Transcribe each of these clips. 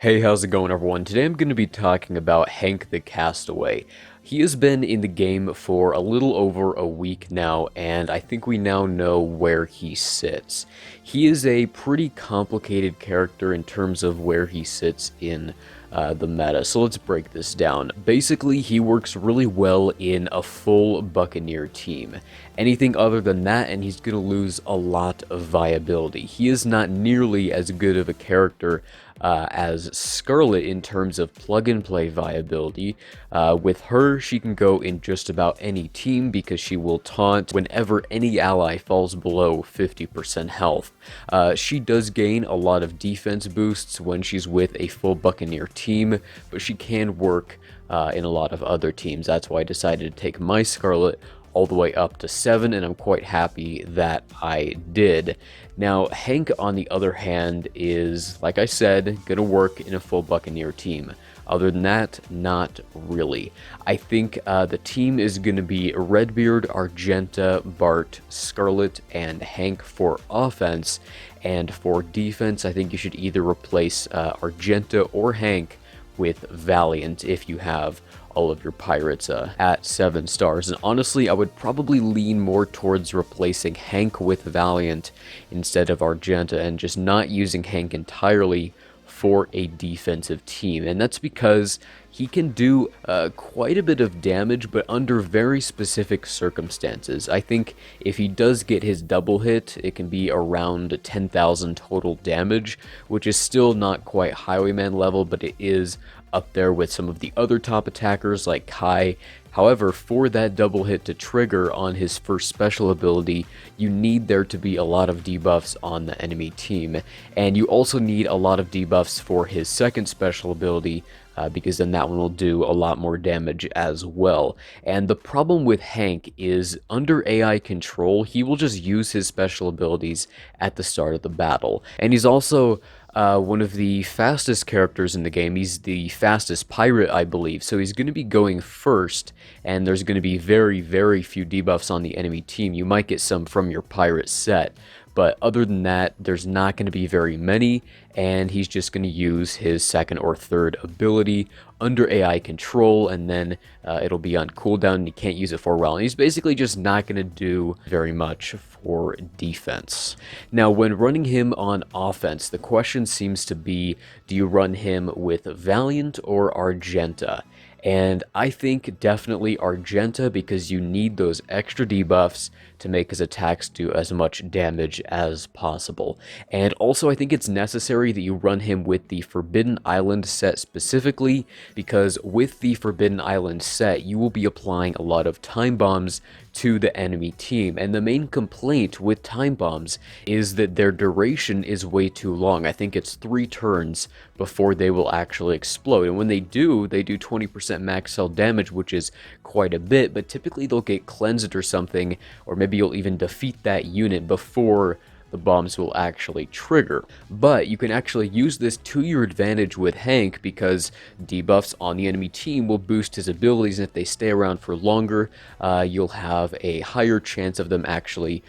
Hey, how's it going, everyone? Today I'm going to be talking about Hank the Castaway. He has been in the game for a little over a week now, and I think we now know where he sits. He is a pretty complicated character in terms of where he sits in the meta, so let's break this down. Basically, he works really well in a full Buccaneer team. Anything other than that, and he's going to lose a lot of viability. He is not nearly as good of a character as Scarlet in terms of plug-and-play viability. With her, she can go in just about any team because she will taunt whenever any ally falls below 50% health. She does gain a lot of defense boosts when she's with a full Buccaneer team, but she can work in a lot of other teams. That's why I decided to take my Scarlet all the way up to 7, and I'm quite happy that I did. Now, Hank, on the other hand, is, like I said, gonna work in a full Buccaneer team. Other than that, not really. I think the team is going to be Redbeard, Argenta, Bart, Scarlet, and Hank for offense. And for defense, I think you should either replace Argenta or Hank with Valiant if you have all of your pirates at 7 stars. And honestly, I would probably lean more towards replacing Hank with Valiant instead of Argenta and just not using Hank entirely for a defensive team. And that's because he can do quite a bit of damage, but under very specific circumstances. I think if he does get his double hit, it can be around 10,000 total damage, which is still not quite Highwayman level, but it is up there with some of the other top attackers like Kai. However, for that double hit to trigger on his first special ability, you need there to be a lot of debuffs on the enemy team. And you also need a lot of debuffs for his second special ability, because then that one will do a lot more damage as well. And the problem with Hank is under AI control, he will just use his special abilities at the start of the battle. And he's also one of the fastest characters in the game. He's the fastest pirate, I believe, so he's going to be going first, and there's going to be very, very few debuffs on the enemy team. You might get some from your pirate set, but other than that, there's not going to be very many, and he's just going to use his second or third ability under AI control, and then it'll be on cooldown, and you can't use it for a while. And he's basically just not going to do very much for defense. Now, when running him on offense, the question seems to be, do you run him with Valiant or Argenta? And I think definitely Argenta, because you need those extra debuffs to make his attacks do as much damage as possible. And also I think it's necessary that you run him with the Forbidden Island set specifically, because with the Forbidden Island set, you will be applying a lot of time bombs to the enemy team. And the main complaint with time bombs is that their duration is way too long. I think it's 3 turns before they will actually explode. And when they do 20% max cell damage, which is quite a bit, but typically they'll get cleansed or something, or maybe you'll even defeat that unit before the bombs will actually trigger. But you can actually use this to your advantage with Hank, because debuffs on the enemy team will boost his abilities, and if they stay around for longer, you'll have a higher chance of them actually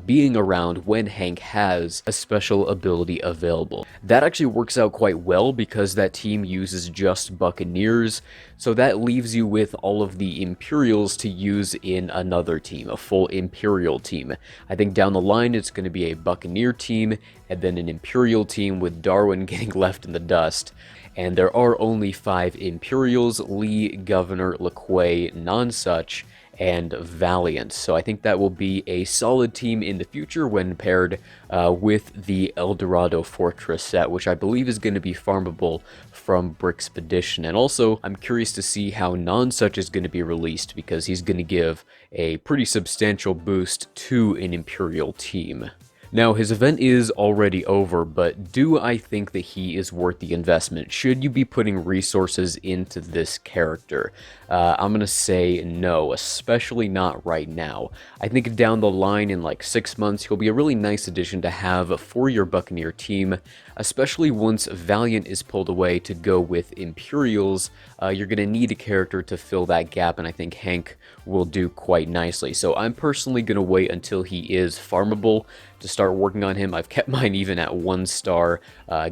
being around when Hank has a special ability available. That actually works out quite well because that team uses just Buccaneers, so that leaves you with all of the Imperials to use in another team, a full Imperial team. I think down the line it's going to be a Buccaneer team, and then an Imperial team with Darwin getting left in the dust. And there are only 5 Imperials: Lee, Governor, LeQuay, Nonsuch, and Valiant. So I think that will be a solid team in the future when paired with the El Dorado Fortress set, which I believe is going to be farmable from Brickspedition. And also, I'm curious to see how Nonsuch is going to be released, because he's going to give a pretty substantial boost to an Imperial team. Now, his event is already over, but do I think that he is worth the investment? Should you be putting resources into this character? I'm going to say no, especially not right now. I think down the line in like 6 months, he'll be a really nice addition to have for your Buccaneer team, especially once Valiant is pulled away to go with Imperials. You're going to need a character to fill that gap, and I think Hank will do quite nicely. So I'm personally going to wait until he is farmable to start working on him. I've kept mine even at 1-star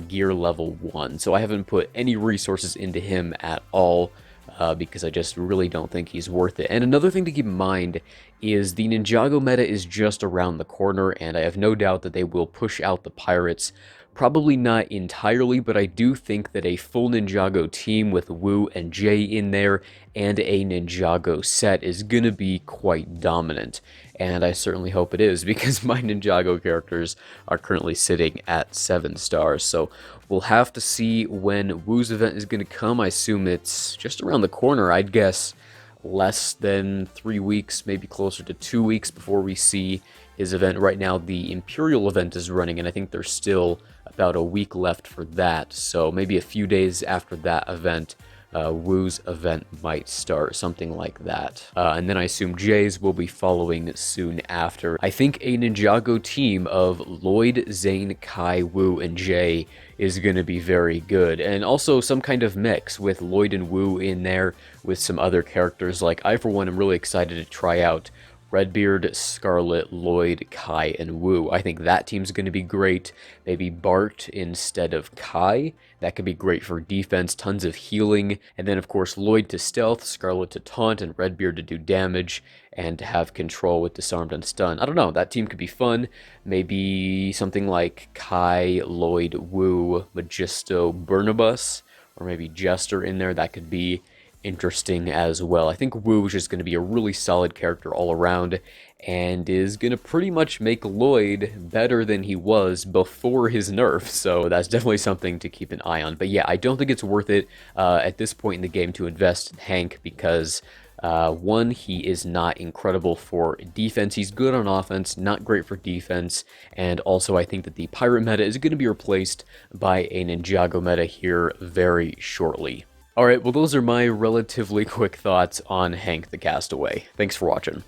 gear level 1, so I haven't put any resources into him at all. Because I just really don't think he's worth it. And another thing to keep in mind is the Ninjago meta is just around the corner, and I have no doubt that they will push out the pirates. Probably not entirely, but I do think that a full Ninjago team with Wu and Jay in there and a Ninjago set is going to be quite dominant. And I certainly hope it is, because my Ninjago characters are currently sitting at 7 stars. So we'll have to see when Wu's event is going to come. I assume it's just around the corner. I'd guess less than 3 weeks, maybe closer to 2 weeks before we see his event. Right now, the Imperial event is running, and I think there's still about a week left for that. So maybe a few days after that event, Wu's event might start, something like that. And then I assume Jay's will be following soon after. I think a Ninjago team of Lloyd, Zane, Kai, Wu, and Jay is going to be very good. And also some kind of mix with Lloyd and Wu in there with some other characters. Like, I, for one, am really excited to try out Redbeard, Scarlet, Lloyd, Kai, and Wu. I think that team's going to be great. Maybe Bart instead of Kai. That could be great for defense, tons of healing. And then, of course, Lloyd to stealth, Scarlet to taunt, and Redbeard to do damage and to have control with disarmed and stun. I don't know, that team could be fun. Maybe something like Kai, Lloyd, Wu, Magisto, Burnabus, or maybe Jester in there. That could be interesting as well. I think Wu is just going to be a really solid character all around, and is going to pretty much make Lloyd better than he was before his nerf, so that's definitely something to keep an eye on. But yeah, I don't think it's worth it at this point in the game to invest in Hank, because one, he is not incredible for defense. He's good on offense, not great for defense, and also I think that the pirate meta is going to be replaced by a Ninjago meta here very shortly. Alright, well, those are my relatively quick thoughts on Hank the Castaway. Thanks for watching.